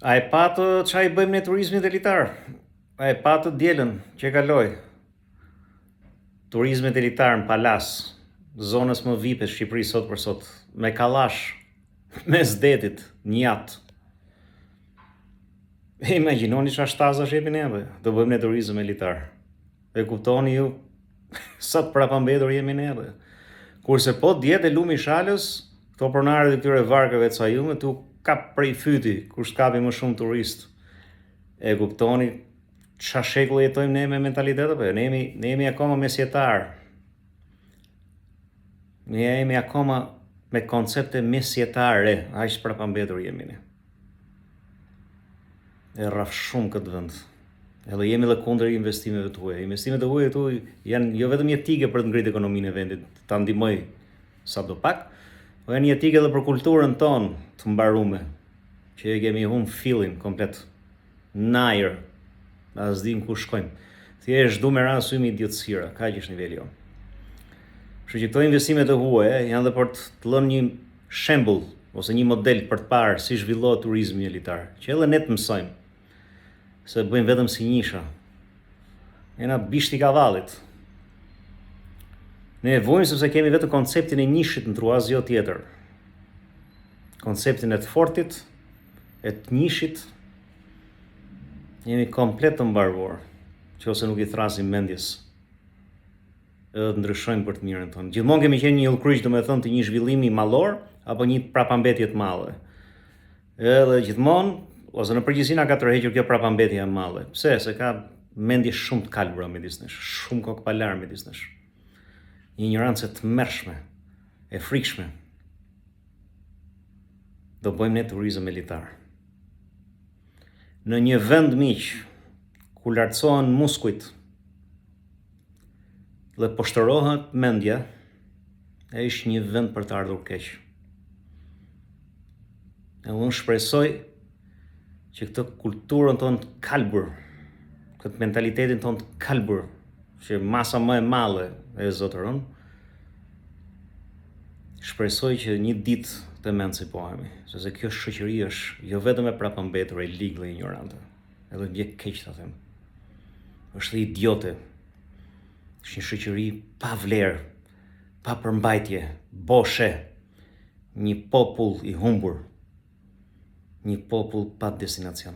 A e patë çfarë I bëjmë ne turizmit elitar? A e patë dielën që kaloi? Turizmet elitar në Palas, zonës më VIP të Shqipërisë sot për sot, me kallash, mes detit, një jatë. E imagjinoni çfarë shtazash jemi neve, do bëjmë ne turizëm elitar. E kuptoni ju sa të prapambetur jemi neve. Kurse po djetë e lumi shalës, këto pronarët e këtyre varkëve të sajume, tu kap prej fyti, kur shkapi më shumë turist. E kuptoni çfarë shekulli jetojmë ne me mentalitetet, po ne jemi akoma mesjetar. Ne jemi akoma me koncepte mesjetare, aq prapambetur jemi ne. E rraf shumë këtë vend. Edhe jemi dhe kundër investimeve të huaja. Investimet e huaja këtu janë jo vetëm jetike për të ngritë ekonominë e vendit, ta ndihmoj sadopak, po janë jetike edhe për kulturën tonë të mbarume, që kemi humbë fillin komplet. Najër, as dim ku shkojmë. Thjesht du me rasymi idiotësira, kaq është niveli jonë. Kështu që këto investimet e huaja janë dhe për të lënë një shembull ose një model për të parë si zhvillohet turizmi elitar, që edhe ne të mësojmë. Se bëjmë vetëm si njisha. Jena bishti kavallit. Ne e vojmë sepse kemi vetë konceptin e njishit në tru asgjë tjetër. Konceptin e të fortit, e të njishit, jemi komplet të mbaruar, që ose nuk I thrasim mendjes, edhe të ndryshojmë për të mirën tonë. Gjithmonë kemi qenë një ullkryq, do me thënë, të një zhvillimi mallor, apo një prapambetje të madhe. Edhe gjithmonë, ose në përgjithësi na ka tërhequr kjo prapambetje e madhe. Pse? Se ka mendje shumë të kalbura midis nesh, shumë kokpalar midis nesh. Një ignorancë të tmerrshme, e frikshme. Do bëjmë ne turizëm elitar. Në një vend miq, ku lartësohen muskujt dhe poshtërohet mendja, është një vend për të ardhur keq. E unë shpresoj që këtë kulturën tonë të kalbur, këtë mentalitetin tonë të kalbur, që masa më e madhe e zotëron, shpresoj që një ditë të emancipohemi, sepse kjo shoqëri është jo vetëm e prapambetur, e ligë dhe ignorante, edhe ndjek keq ta them. Është dhe idiote. Është një shoqëri pa vlerë, pa përmbajtje, boshe, një popull I humbur. Një popull pa destinacion.